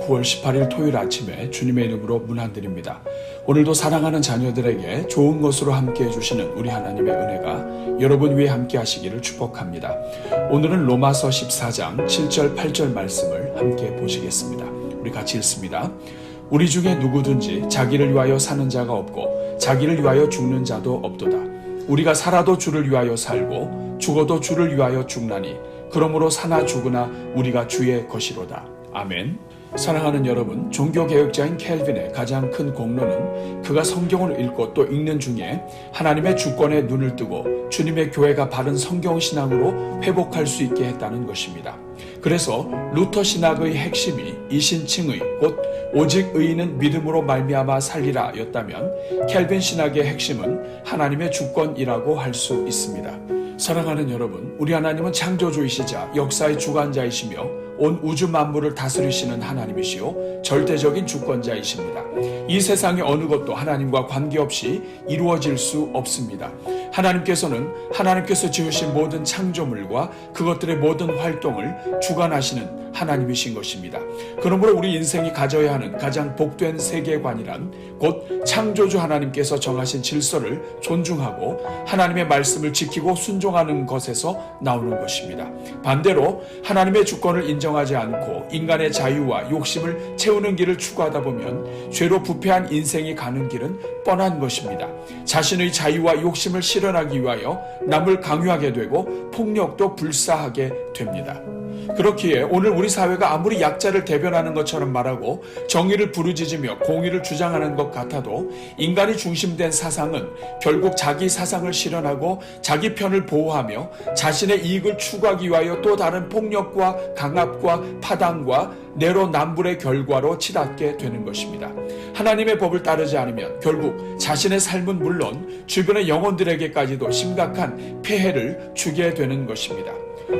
9월 18일 토요일 아침에 주님의 이름으로 문안드립니다. 오늘도 사랑하는 자녀들에게 좋은 것으로 함께해 주시는 우리 하나님의 은혜가 여러분 위에 함께 하시기를 축복합니다. 오늘은 로마서 14장 7절 8절 말씀을 함께 보시겠습니다. 우리 같이 읽습니다. 우리 중에 누구든지 자기를 위하여 사는 자가 없고 자기를 위하여 죽는 자도 없도다. 우리가 살아도 주를 위하여 살고 죽어도 주를 위하여 죽나니 그러므로 사나 죽으나 우리가 주의 것이로다. 아멘. 사랑하는 여러분, 종교개혁자인 켈빈의 가장 큰 공로는 그가 성경을 읽고 또 읽는 중에 하나님의 주권에 눈을 뜨고 주님의 교회가 바른 성경신앙으로 회복할 수 있게 했다는 것입니다. 그래서 루터 신학의 핵심이 이신칭의 곧 오직 의인은 믿음으로 말미암아 살리라 였다면 켈빈 신학의 핵심은 하나님의 주권이라고 할 수 있습니다. 사랑하는 여러분, 우리 하나님은 창조주이시자 역사의 주관자이시며 온 우주 만물을 다스리시는 하나님이시요 절대적인 주권자이십니다. 이 세상의 어느 것도 하나님과 관계없이 이루어질 수 없습니다. 하나님께서는 하나님께서 지으신 모든 창조물과 그것들의 모든 활동을 주관하시는 하나님이신 것입니다. 그러므로 우리 인생이 가져야 하는 가장 복된 세계관이란 곧 창조주 하나님께서 정하신 질서를 존중하고 하나님의 말씀을 지키고 순종하는 것에서 나오는 것입니다. 반대로 하나님의 주권을 인정하지 않고 인간의 자유와 욕심을 채우는 길을 추구하다 보면 죄로 부패한 인생이 가는 길은 뻔한 것입니다. 자신의 자유와 욕심을 실현하기 위하여 남을 강요하게 되고 폭력도 불사하게 됩니다. 그렇기에 오늘 우리 사회가 아무리 약자를 대변하는 것처럼 말하고 정의를 부르짖으며 공의를 주장하는 것 같아도 인간이 중심된 사상은 결국 자기 사상을 실현하고 자기 편을 보호하며 자신의 이익을 추구하기 위하여 또 다른 폭력과 강압과 파당과 내로남불의 결과로 치닫게 되는 것입니다. 하나님의 법을 따르지 않으면 결국 자신의 삶은 물론 주변의 영혼들에게까지도 심각한 폐해를 주게 되는 것입니다.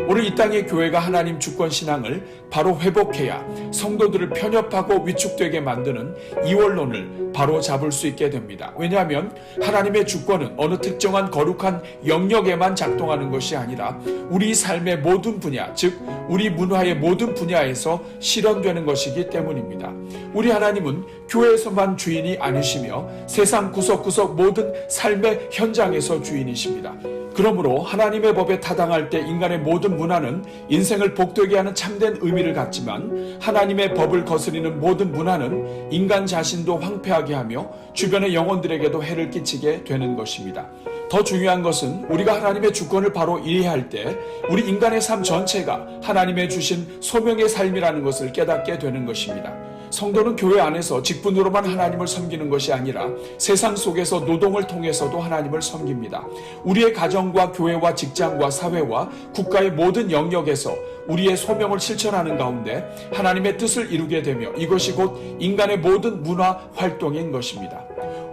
오늘 이 땅의 교회가 하나님 주권 신앙을 바로 회복해야 성도들을 편협하고 위축되게 만드는 이원론을 바로 잡을 수 있게 됩니다. 왜냐하면 하나님의 주권은 어느 특정한 거룩한 영역에만 작동하는 것이 아니라 우리 삶의 모든 분야, 즉 우리 문화의 모든 분야에서 실현되는 것이기 때문입니다. 우리 하나님은 교회에서만 주인이 아니시며 세상 구석구석 모든 삶의 현장에서 주인이십니다. 그러므로 하나님의 법에 타당할 때 인간의 모든 문화는 인생을 복되게 하는 참된 의미를 갖지만 하나님의 법을 거스리는 모든 문화는 인간 자신도 황폐하게 하며 주변의 영혼들에게도 해를 끼치게 되는 것입니다. 더 중요한 것은 우리가 하나님의 주권을 바로 이해할 때 우리 인간의 삶 전체가 하나님의 주신 소명의 삶이라는 것을 깨닫게 되는 것입니다. 성도는 교회 안에서 직분으로만 하나님을 섬기는 것이 아니라 세상 속에서 노동을 통해서도 하나님을 섬깁니다. 우리의 가정과 교회와 직장과 사회와 국가의 모든 영역에서 우리의 소명을 실천하는 가운데 하나님의 뜻을 이루게 되며 이것이 곧 인간의 모든 문화 활동인 것입니다.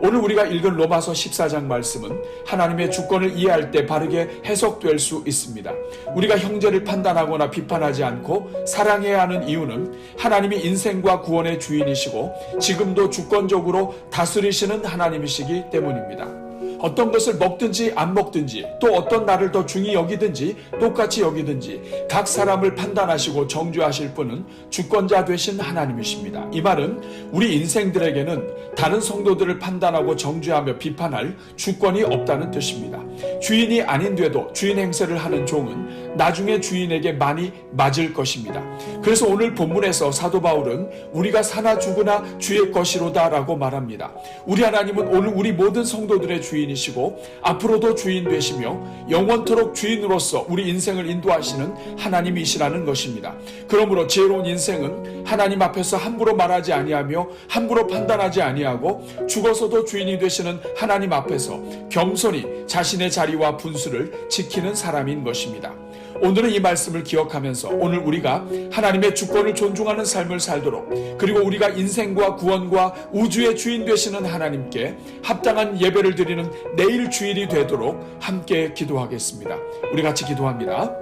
오늘 우리가 읽은 로마서 14장 말씀은 하나님의 주권을 이해할 때 바르게 해석될 수 있습니다. 우리가 형제를 판단하거나 비판하지 않고 사랑해야 하는 이유는 하나님이 인생과 구원의 주인이시고 지금도 주권적으로 다스리시는 하나님이시기 때문입니다. 어떤 것을 먹든지 안 먹든지 또 어떤 날을 더 중히 여기든지 똑같이 여기든지 각 사람을 판단하시고 정죄하실 분은 주권자 되신 하나님이십니다. 이 말은 우리 인생들에게는 다른 성도들을 판단하고 정죄하며 비판할 주권이 없다는 뜻입니다. 주인이 아닌데도 주인 행세를 하는 종은 나중에 주인에게 많이 맞을 것입니다. 그래서 오늘 본문에서 사도 바울은 우리가 사나 죽으나 주의 것이로다 라고 말합니다. 우리 하나님은 오늘 우리 모든 성도들의 주인이시고 앞으로도 주인 되시며 영원토록 주인으로서 우리 인생을 인도하시는 하나님이시라는 것입니다. 그러므로 지혜로운 인생은 하나님 앞에서 함부로 말하지 아니하며 함부로 판단하지 아니하고 죽어서도 주인이 되시는 하나님 앞에서 겸손히 자신의 자리와 분수를 지키는 사람인 것입니다. 오늘은 이 말씀을 기억하면서 오늘 우리가 하나님의 주권을 존중하는 삶을 살도록 그리고 우리가 인생과 구원과 우주의 주인 되시는 하나님께 합당한 예배를 드리는 내일 주일이 되도록 함께 기도하겠습니다. 우리 같이 기도합니다.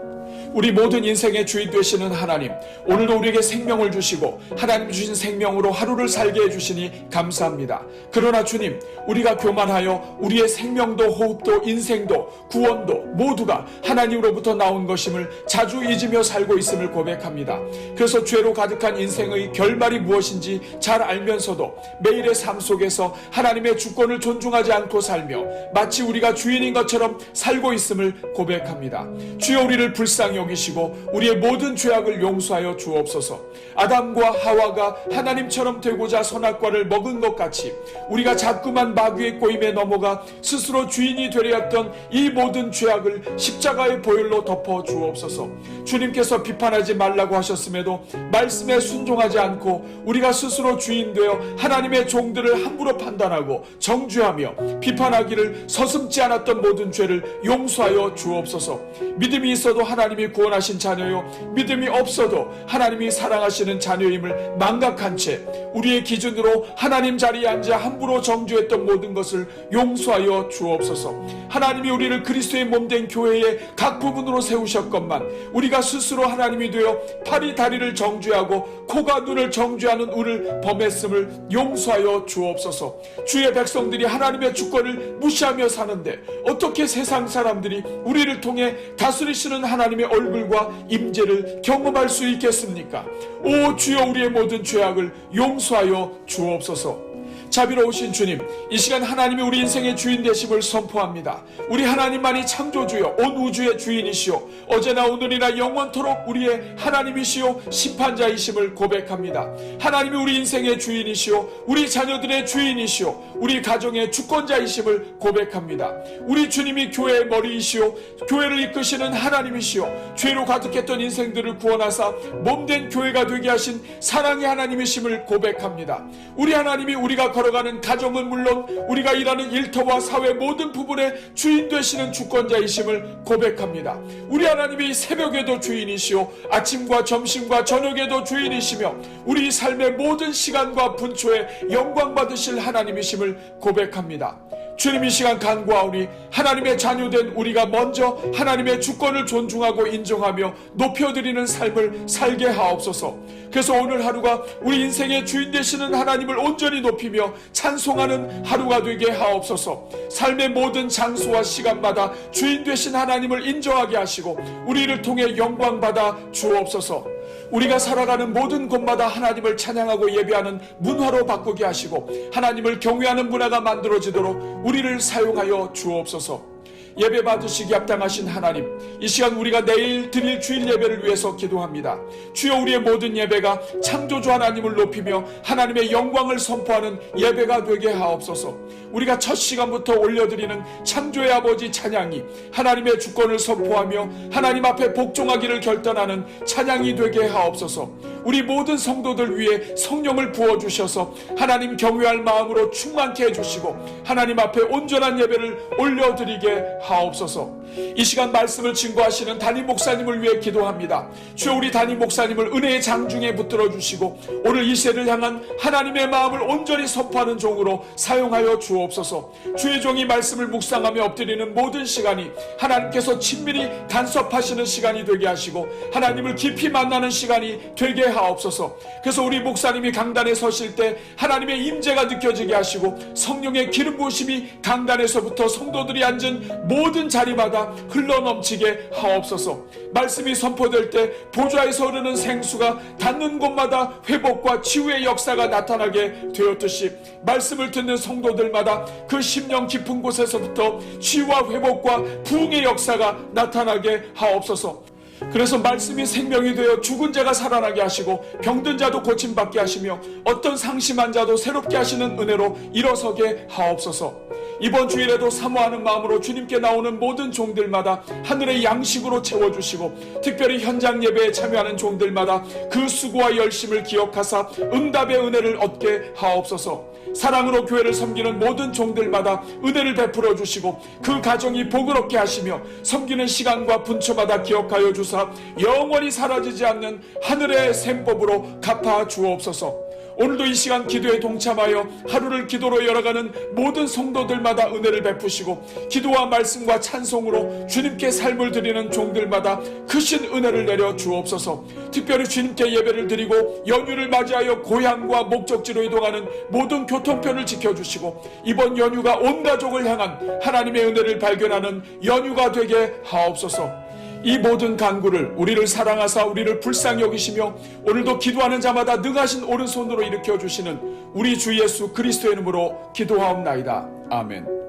우리 모든 인생의 주인 되시는 하나님, 오늘도 우리에게 생명을 주시고 하나님 주신 생명으로 하루를 살게 해주시니 감사합니다. 그러나 주님, 우리가 교만하여 우리의 생명도 호흡도 인생도 구원도 모두가 하나님으로부터 나온 것임을 자주 잊으며 살고 있음을 고백합니다. 그래서 죄로 가득한 인생의 결말이 무엇인지 잘 알면서도 매일의 삶 속에서 하나님의 주권을 존중하지 않고 살며 마치 우리가 주인인 것처럼 살고 있음을 고백합니다. 주여, 우리를 불쌍히 여기시고 우리의 모든 죄악을 용서하여 주옵소서. 아담과 하와가 하나님처럼 되고자 선악과를 먹은 것 같이 우리가 자꾸만 마귀의 꼬임에 넘어가 스스로 주인이 되려 했던 이 모든 죄악을 십자가의 보혈로 덮어 주옵소서. 주님께서 비판하지 말라고 하셨음에도 말씀에 순종하지 않고 우리가 스스로 주인 되어 하나님의 종들을 함부로 판단하고 정죄하며 비판하기를 서슴지 않았던 모든 죄를 용서하여 주옵소서. 믿음이 있어도 하나님이 구원하신 자녀요, 믿음이 없어도 하나님이 사랑하시는 자녀임을 망각한 채 우리의 기준으로 하나님 자리에 앉아 함부로 정죄했던 모든 것을 용서하여 주옵소서. 하나님이 우리를 그리스도의 몸된 교회의 각 부분으로 세우셨건만 우리가 스스로 하나님이 되어 팔이 다리를 정죄하고 코가 눈을 정죄하는 우를 범했음을 용서하여 주옵소서. 주의 백성들이 하나님의 주권을 무시하며 사는데 어떻게 세상 사람들이 우리를 통해 다스리시는 하나님의 얼굴과 임재를 경험할 수 있겠습니까? 오 주여, 우리의 모든 죄악을 용서하여 주옵소서. 자비로우신 주님, 이 시간 하나님이 우리 인생의 주인 되심을 선포합니다. 우리 하나님만이 창조주여 온 우주의 주인이시오, 어제나 오늘이나 영원토록 우리의 하나님이시오 심판자이심을 고백합니다. 하나님이 우리 인생의 주인이시오, 우리 자녀들의 주인이시오, 우리 가정의 주권자이심을 고백합니다. 우리 주님이 교회의 머리이시오, 교회를 이끄시는 하나님이시오, 죄로 가득했던 인생들을 구원하사 몸된 교회가 되게 하신 사랑의 하나님이심을 고백합니다. 우리 하나님이 우리가 걸어가는 가정은 물론 우리가 일하는 일터와 사회 모든 부분의 주인 되시는 주권자이심을 고백합니다. 우리 하나님이 새벽에도 주인이시오, 아침과 점심과 저녁에도 주인이시며 우리 삶의 모든 시간과 분초에 영광 받으실 하나님이심을 고백합니다. 주님, 이 시간 간구하오니 하나님의 자녀된 우리가 먼저 하나님의 주권을 존중하고 인정하며 높여드리는 삶을 살게 하옵소서. 그래서 오늘 하루가 우리 인생의 주인 되시는 하나님을 온전히 높이며 찬송하는 하루가 되게 하옵소서. 삶의 모든 장소와 시간마다 주인 되신 하나님을 인정하게 하시고 우리를 통해 영광 받아 주옵소서. 우리가 살아가는 모든 곳마다 하나님을 찬양하고 예배하는 문화로 바꾸게 하시고 하나님을 경외하는 문화가 만들어지도록 우리를 사용하여 주옵소서. 예배 받으시기 합당하신 하나님, 이 시간 우리가 내일 드릴 주일 예배를 위해서 기도합니다. 주여, 우리의 모든 예배가 창조주 하나님을 높이며 하나님의 영광을 선포하는 예배가 되게 하옵소서. 우리가 첫 시간부터 올려드리는 창조의 아버지 찬양이 하나님의 주권을 선포하며 하나님 앞에 복종하기를 결단하는 찬양이 되게 하옵소서. 우리 모든 성도들 위해 성령을 부어주셔서 하나님 경외할 마음으로 충만케 해주시고 하나님 앞에 온전한 예배를 올려드리게 하옵소서. 이 시간 말씀을 증거하시는 담임 목사님을 위해 기도합니다. 주여, 우리 담임 목사님을 은혜의 장중에 붙들어 주시고 오늘 이 시대를 향한 하나님의 마음을 온전히 선포하는 종으로 사용하여 주옵소서. 주의 종이 말씀을 묵상하며 엎드리는 모든 시간이 하나님께서 친밀히 간섭하시는 시간이 되게 하시고 하나님을 깊이 만나는 시간이 되게 하옵소서. 그래서 우리 목사님이 강단에 서실 때 하나님의 임재가 느껴지게 하시고 성령의 기름 부으심이 강단에서부터 성도들이 앉은 모든 자리마다 흘러넘치게 하옵소서. 말씀이 선포될 때 보좌에서 흐르는 생수가 닿는 곳마다 회복과 치유의 역사가 나타나게 되었듯이 말씀을 듣는 성도들마다 그 심령 깊은 곳에서부터 치유와 회복과 부흥의 역사가 나타나게 하옵소서. 그래서 말씀이 생명이 되어 죽은 자가 살아나게 하시고 병든 자도 고침받게 하시며 어떤 상심한 자도 새롭게 하시는 은혜로 일어서게 하옵소서. 이번 주일에도 사모하는 마음으로 주님께 나오는 모든 종들마다 하늘의 양식으로 채워주시고 특별히 현장 예배에 참여하는 종들마다 그 수고와 열심을 기억하사 응답의 은혜를 얻게 하옵소서. 사랑으로 교회를 섬기는 모든 종들마다 은혜를 베풀어 주시고 그 가정이 복을 얻게 하시며 섬기는 시간과 분초마다 기억하여 주사 영원히 사라지지 않는 하늘의 셈법으로 갚아 주옵소서. 오늘도 이 시간 기도에 동참하여 하루를 기도로 열어가는 모든 성도들마다 은혜를 베푸시고 기도와 말씀과 찬송으로 주님께 삶을 드리는 종들마다 크신 은혜를 내려 주옵소서. 특별히 주님께 예배를 드리고 연휴를 맞이하여 고향과 목적지로 이동하는 모든 교통편을 지켜주시고 이번 연휴가 온 가족을 향한 하나님의 은혜를 발견하는 연휴가 되게 하옵소서. 이 모든 간구를 우리를 사랑하사 우리를 불쌍히 여기시며 오늘도 기도하는 자마다 능하신 오른손으로 일으켜 주시는 우리 주 예수 그리스도의 이름으로 기도하옵나이다. 아멘.